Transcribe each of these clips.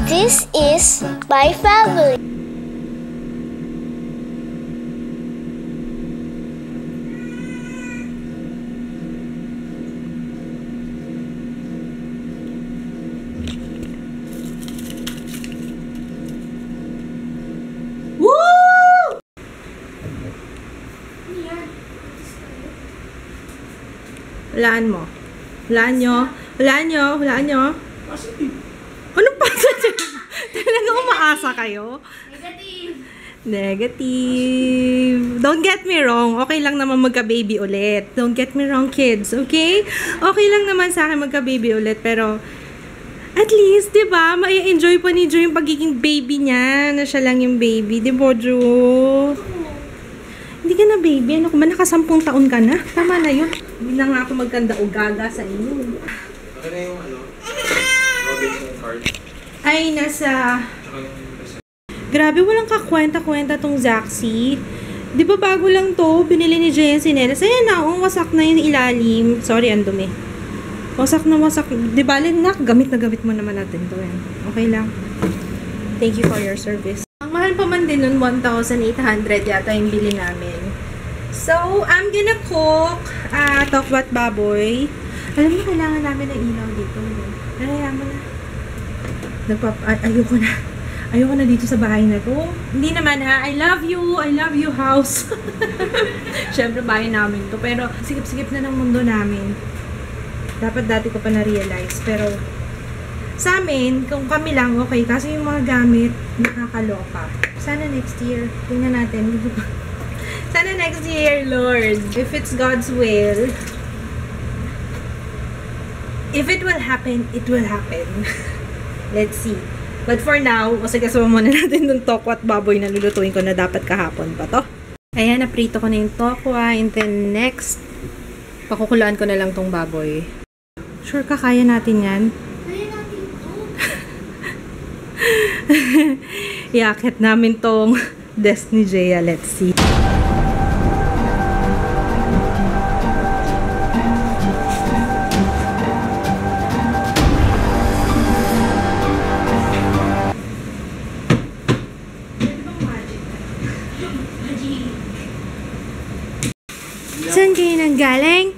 This is my family. Hulaan mo. Hulaan nyo. Hulaan nyo. Hulaan nyo. Anong pasa dyan? Talaga umaasa kayo? Negative. Negative. Don't get me wrong. Okay lang naman magka-baby ulit. Don't get me wrong, kids. Okay? Okay lang naman sa akin magka-baby ulit. Pero, at least, di ba, mai-enjoy pa ni Jo yung pagiging baby niya. Na siya lang yung baby. Di ba, Jo? Hindi ka na baby. Ano kung ba? Naka-10 taon ka na? Tama na yun. Hindi na nga ako magkanda o gaga sa inyo. Okay na yung Robinson card. Ay, nasa... Grabe, walang kakwenta-kwenta tong Zaxi. Di ba bago lang to? Binili ni Jay yung sinelas. Ayan na, wasak na yung ilalim. Sorry, ang dumi. Wasak na wasak. Di ba, Linak? Gamit na gamit mo naman natin to. Eh. Okay lang. Thank you for your service. Ang mahal pa man din nun, 1,800 yata yung bili namin. So, I'm gonna cook tokwat baboy. Alam mo, kailangan namin ng ilaw dito. Kaya mo na. Ayoko na dito sa bahay na to. Hindi naman ha. I love you house. Siyempre bahay namin to. Pero sikip-sikip na ng mundo namin. Dapat dati ko pa na-realize. Pero sa amin, kung kami lang, okay. Kasi yung mga gamit, nakakaloka. Sana next year. Tingnan natin. Sana next year, Lord. If it's God's will. If it will happen, it will happen. Let's see. But for now, kasi kasama muna natin yung tokwa at baboy na lulutuin ko na dapat kahapon pa to. Ayan, naprito ko na yung tokwa. And then next, pakukulaan ko na lang tong baboy. Sure ka, kaya natin yan? Kaya natin ito. Iakit namin tong desk ni Jaya. Let's see. Saan kayo nanggaling?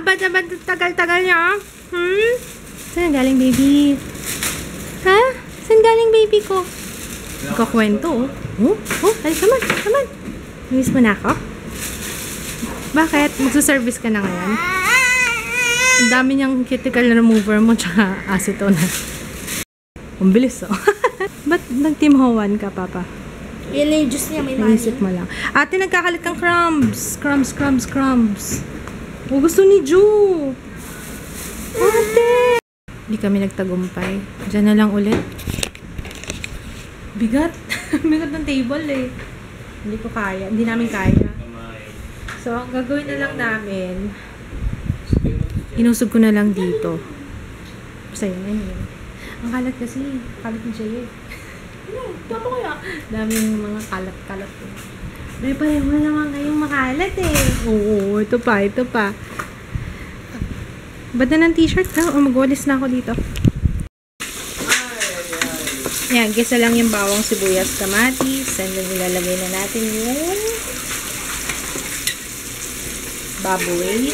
Ba't tagal-tagal niya? Saan galing, baby? Ha? Saan galing, baby ko? Kakwento, oh. Ay, come on. Miss mo na ako? Bakit? Magsuservice ka na ngayon? Ang dami niyang cuticle remover mo tsaka acetone. Ang bilis, oh. Ba't nag-team-hawan ka, Papa? Yan na yung juice niya, may money. Naisip mo lang. Ate, nagkakalit kang crumbs. Crumbs. Oh, gusto ni Ju. Ate! Hindi kami nagtagumpay. Diyan na lang ulit. Bigat. Bigat ng table eh. Hindi ko kaya. Hindi namin kaya. So, ang gagawin na lang namin, inusog ko na lang dito. Basta yun. Ang kalat kasi. Kalat ni Jay eh. Papa ko yan. Daming mga kalat-kalat eh. May pareho naman ngayong makalat eh. Oo, ito pa. Ba't na ng t-shirt ka? O magwalis na ako dito. Yan, gisa lang yung bawang sibuyas, kamatis. And then ilalagay na natin yung baboy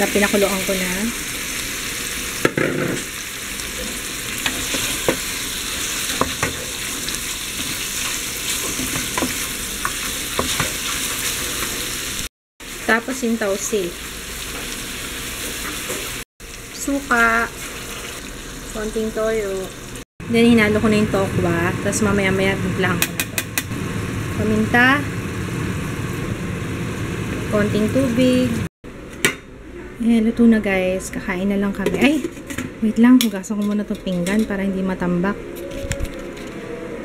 na pinakuluan ko na. Tapos yung tausi. Suka. Konting toyo. Then, hinalo ko na yung tokwa. Tapos, mamaya-maya, biglang ko na to. Paminta. Konting tubig. Ayan, luto na guys. Kakain na lang kami. Ay! Wait lang. Hugasan ko muna itong pinggan para hindi matambak.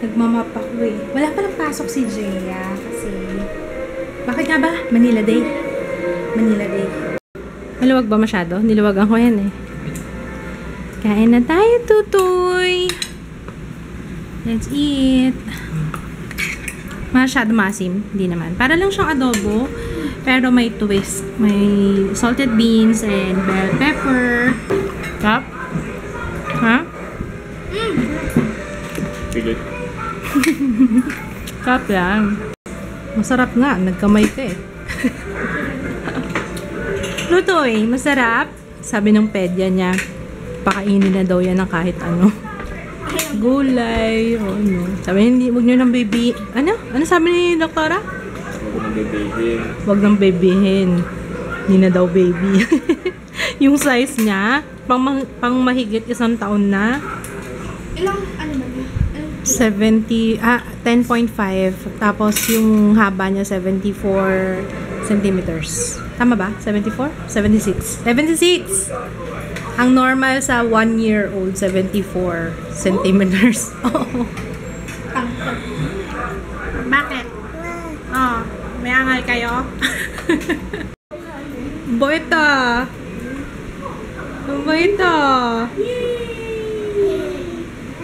Nagmamap ako eh. Wala palang pasok si Jaya. Kasi, bakit nga ba? Manila Day. Maluwag ba masyado? Niluwagan ko yan eh. Kain na tayo, tutoy. Let's eat. Masyado masim. Hindi naman. Para lang siyang adobo. Pero may twist. May salted beans and bell pepper. Tap? Ha? Pilit. Kap lang. Masarap nga. Nagkamay ka eh. Lutoy, masarap. Sabi ng pedya niya, pakainin na daw yan ng kahit ano. Gulay, o ano. Sabi niya, huwag niyo nang baby. Ano? Ano sabi ni doktora? Huwag nang bebehin. Huwag nang babyhin. Hindi na daw baby. Yung size niya, pang mahigit 1 taon na. Ilang, ano ba niya? 10.5. Tapos yung haba niya 74 centimeters. Tama ba? 74? 76. 76! Ang normal sa 1-year-old, 74 centimeters. Oo. Bakit? Oh, may angal kayo? Boyta! Boyta!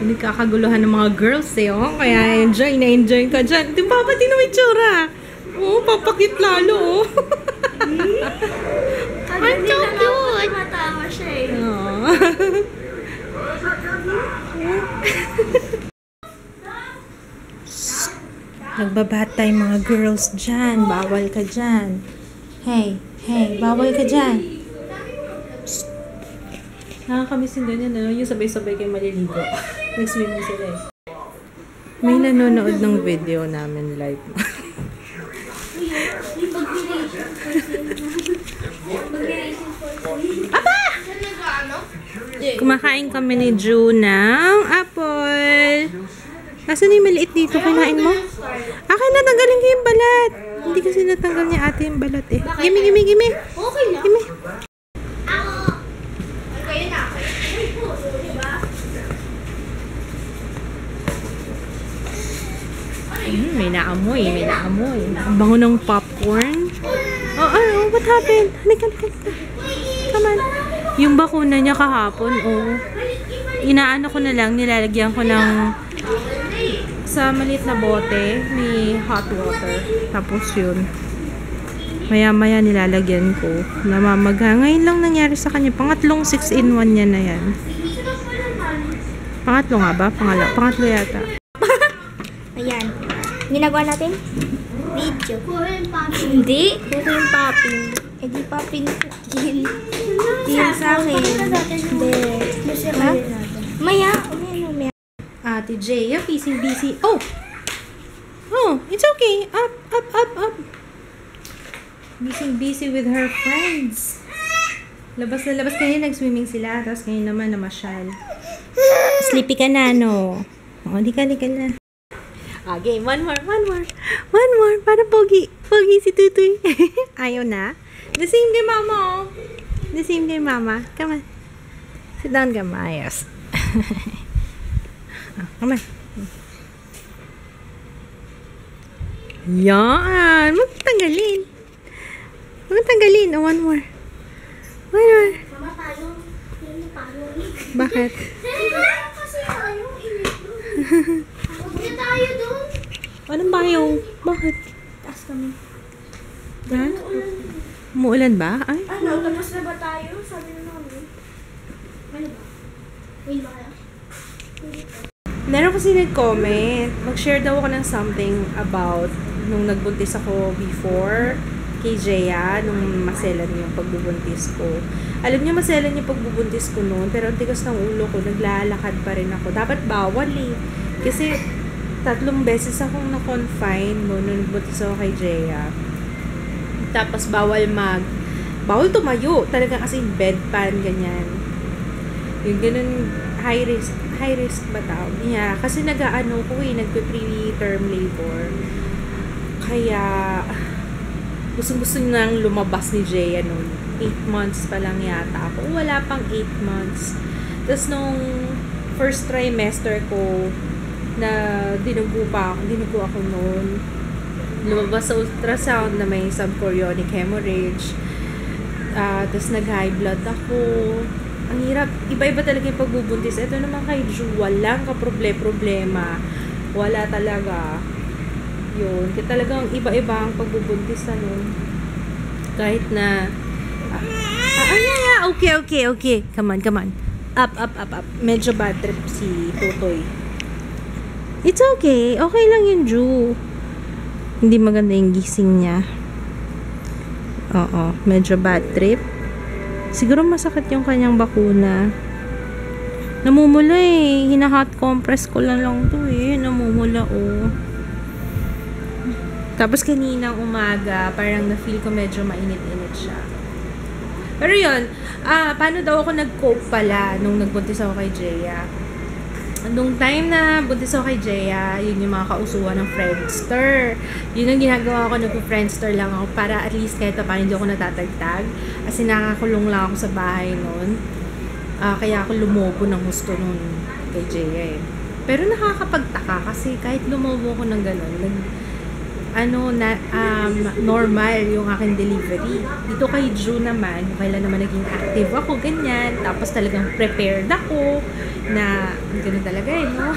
Nagkakaguluhan ng mga girls eh, oh. Kaya na-enjoy ka dyan. Di ba? Pati na may tsura. Oh, papakit lalo, oh. Ang so cute! Matawa siya eh. Oh. Nagbabatay mga girls dyan. Bawal ka dyan. Hey, bawal ka dyan. Psst. Nakakamiss yung ganyan, no? Yung sabay-sabay kayo maliligo. Nag-swimming sila eh. May nanonood ng video namin live. Aba! Kumakain kami ni Ju ng apple. Nasaan yung maliit dito? Kinain mo? Akin na, tanggalin ko yung balat. Hindi kasi natanggal niya ate yung balat eh. Gimme. Okay lang. Gimme. Ako. Kayo na. Ay po, diba? May naamoy. Ang bango ng popcorn. Oh, what happened? Halika. Come on. Yung bakuna niya kahapon, inaano ko na lang, nilalagyan ko ng sa maliit na bote, may hot water. Tapos yun. Maya-maya nilalagyan ko. Namamagha. Ngayon lang nangyari sa kanya. Pangatlong 6-in-1 niya na yan. Pangatlo nga ba? Pangatlo yata. Ayan. Ginagawa natin? Video. Hindi. Puro yung popping. Eh di popping. Yan sa akin. Hindi. Ha? Maya. Ate Jaya, busy. Oh, it's okay. Up. Busy with her friends. Labas na labas kayo, nag-swimming sila. Tapos ngayon naman namasyal. Sleepy ka na, no? Oh, di ka na. Game. One more. Para pogi si Tutoy. Ayaw na. The same kay mama, Come on. Sit down ka, Mayos. Come on. Yan. Magtanggalin. One more. Mama, tayo. Bakit? Kasi tayo. Huwag na tayo doon. Anong bayong? Bakit? Taas kami. Ha? Umuulan ba? Ay. Ano? Tapos na ba tayo? Sabi na namin. Ano ba? Wait ba kaya? Meron kasi nag-comment. Mag-share daw ako ng something about nung nagbuntis ako before kay Jaya, nung maselan yung pagbubuntis ko. Alam niyo, maselan yung pagbubuntis ko noon, pero ang tigas ng ulo ko, naglalakad pa rin ako. Dapat bawal eh. Kasi 3 beses akong na-confine nung nagbuntis ako kay Jaya. Tapos bawal tumayo. Talaga kasi bedpan, ganyan. Yung ganun, high risk ba tao? Yeah, kasi nagpe-preterm labor. Kaya, gusto nang lumabas ni Jaya noon. 8 months pa lang yata ako. Wala pang 8 months. Tapos nung first trimester ko, na dinugo ako noon. Lumabas sa ultrasound na may subchorionic hemorrhage. Tapos nag-high blood ako. Ang hirap. Iba-iba talaga yung pagbubuntis. Ito naman kay Ju, walang kaproblema. Wala talaga. Yun. Kaya talagang iba-iba ang pagbubuntis na nun. Kahit na... Okay. Come on. Up. Medyo bad trip si Tutoy. It's okay. Okay lang yun, Ju. Hindi maganda yung gising niya. Oo, medyo bad trip. Siguro masakit yung kanyang bakuna. Namumula eh. Hina-hot compress ko lang to eh. Namumula oh. Tapos kaninang umaga, parang na-feel ko medyo mainit-init siya. Pero yun, paano daw ako nag-cope pala nung nagbuntis ako kay Jeya? Nung time na buntis ako kay Jeya, yun yung mga kausuhan ng Friendster. Yun ang ginagawa ko, nagpo-Friendster lang ako para at least kahit pa hindi ako natatagtag. Kasi nakakulong lang ako sa bahay noon. Kaya ako lumobo ng gusto nun kay Jeya eh. Pero nakakapagtaka kasi kahit lumobo ko ng ganun, normal yung aking delivery. Dito kay Ju naman, kailan naman naging active ako, ganyan. Tapos talagang prepared ako na ganun talaga eh, no?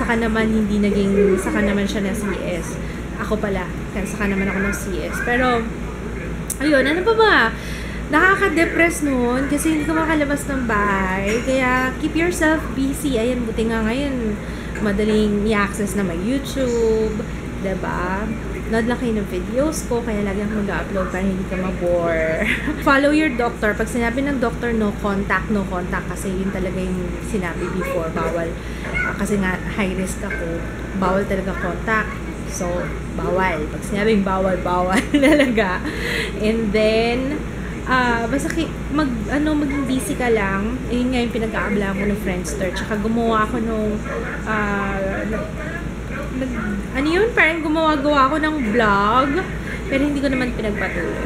Saka naman siya na CS. Ako pala, kaya saka naman ako ng CS. Pero, ayun, ano pa ba? Nakaka-depress noon kasi hindi ka makalabas ng bahay. Kaya, keep yourself busy. Ayan, buti nga ngayon, madaling i-access na may YouTube, diba? Nood lang kayo ng videos ko, kaya lagi akong mag-upload para hindi ka mabore. Follow your doctor. Pag sinabi ng doctor, no contact, kasi yun talaga yung sinabi before. Bawal. Kasi nga, high risk ako. Bawal talaga contact. So, bawal. Pag sinabing bawal talaga. And then, basta maging busy ka lang. Yun nga yung pinag-aabla ko ng Friendster. Tsaka gumawa ako nung, parang gumawa ako ng vlog, pero hindi ko naman pinagpatuloy.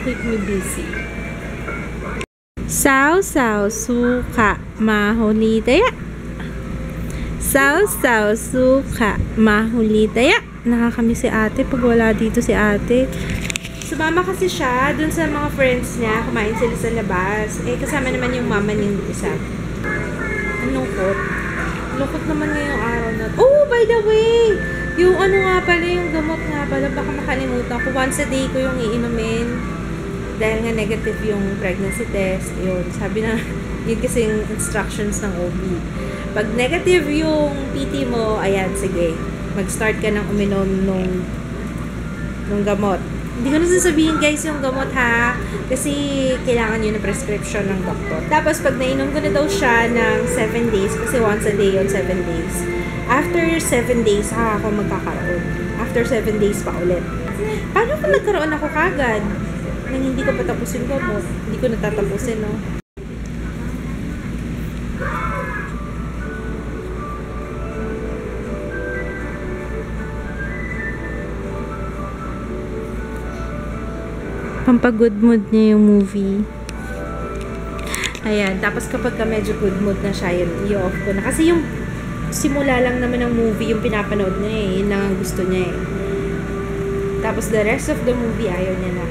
Keep me busy. Saw, suka, mahuli taya. Saw, suka, mahuli taya. Nakakamiss si ate pag wala dito si ate. Sumama kasi siya dun sa mga friends niya, kumain sila sa labas. Eh, kasama naman yung mama niyang isa. Anong kot? Lukot naman ngayong araw na. Oh, by the way! Yung yung gamot nga pala, baka makalimutan ko. Once a day ko yung iinumin. Dahil nga negative yung pregnancy test. Yun, sabi na, yun kasi yung instructions ng OB. Pag negative yung PT mo, ayan, sige. Mag-start ka ng uminom nung gamot. Hindi ko na sasabihin guys yung gamot ha. Kasi kailangan yun ng prescription ng doktor. Tapos pag nainom ko na daw siya ng 7 days, kasi once a day yun, 7 days. After 7 days, saka ako magkakaroon. After 7 days pa ulit. Paano kung nagkaroon ako kagad? Nang hindi ko patapusin gamot. Hindi ko natatapusin, no? Pampag-good mood niya yung movie. Ayan. Tapos kapag medyo good mood na siya, yun, i-off ko na. Kasi yung simula lang naman ng movie, yung pinapanood niya eh. Yun lang ang gusto niya eh. Tapos the rest of the movie, ayaw niya na.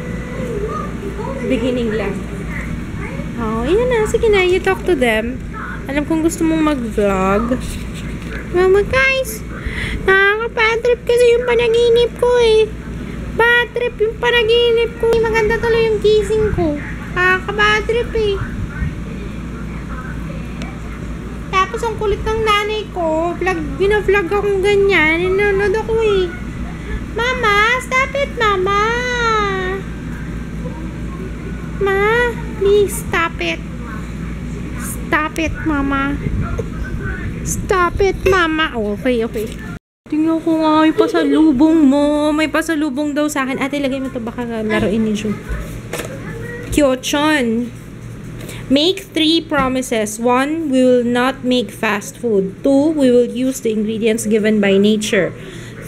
Beginning lang. Oh, yun na. Sige na, you talk to them. Alam kong gusto mong mag-vlog. Mama guys, nakaka-bad trip kasi yung panaginip ko eh. Bad trip yung panaginip ko. Maganda tuloy yung gising ko. Nakaka-bad trip eh. Tapos ang kulit ng nanay ko. Bina-vlog akong ganyan. Nanonood ako eh. Mama, stop it, mama. Ma, please stop it. Stop it, mama. Stop it, mama. Oh, okay. Tingnan ko nga, may pasalubong mo. May pasalubong daw sa akin. Ate, lagay mo ito. Baka laruin ni Ju. Kyochon. Make 3 promises. 1, we will not make fast food. 2, we will use the ingredients given by nature.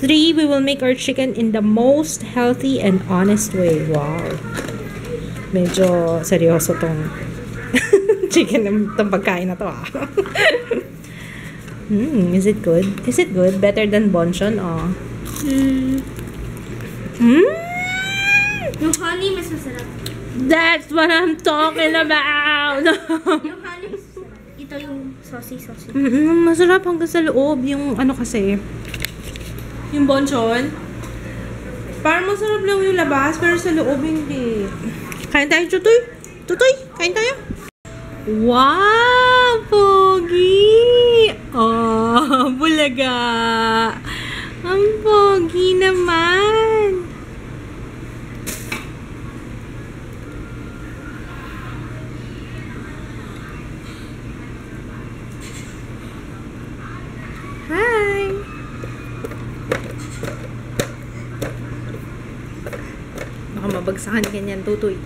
3, we will make our chicken in the most healthy and honest way. Wow. Medyo seryoso tong chicken, tong pagkain na to ah. Is it good? Is it good? Better than bonchon? Oh. Yung honey, mas masarap. That's what I'm talking about! Yung honey, mas masarap. Ito yung saucy. Masarap hanggang sa loob. Yung ano kasi, yung bonchon, parang masarap lang yung labas, pero sa loob hindi. Kain tayo, Tutoy? Tutoy, kain tayo? Wow! Pogi! Oh, bulaga! Ang pogi naman! Hi! Baka mabagsakan ganyan, tutoy.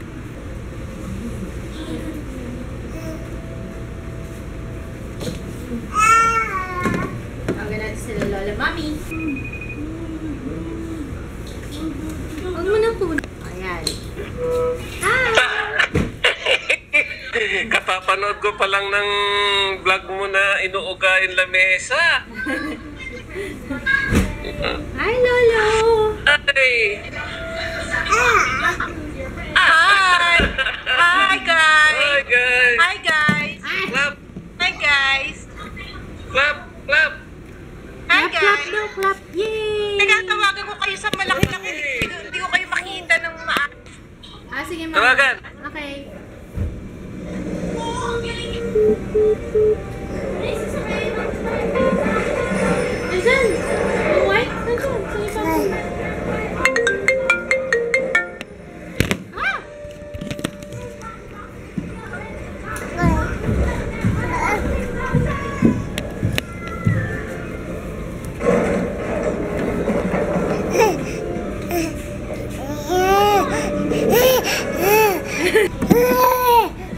Tawagin natin sila Lola Mami. Huwag mo na po. Ayan. Hi! Kapapanood ko pa lang ng vlog mo na inuugain lamesa. Hi, Lolo! Ay! Hi! Hi, guys! Hi, guys! Hi, guys! Clap! Hi, guys! Clap! Clap! Hi, Clap, clap guys! daw, clap! Yay! Tinatawagan ko kayo sa malaki-laki. Hindi ko kayo makita ng Ah, sige, Mama. Tawagan! Okay. Nandiyan! Ang white? Nandiyan! Sa ibang.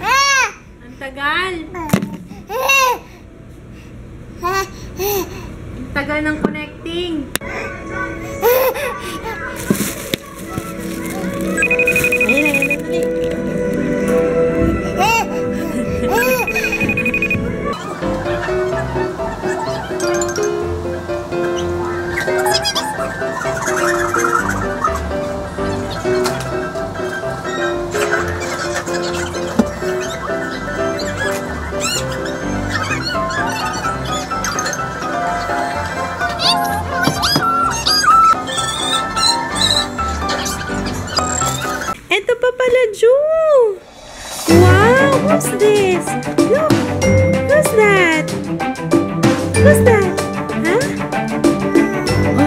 Ah! Ang tagal! Ang tagal ng connecting! Ayun, ayun, ayun. Eto pa pala, Ju! Wow! Who's this? Look! Who's that? Who's that?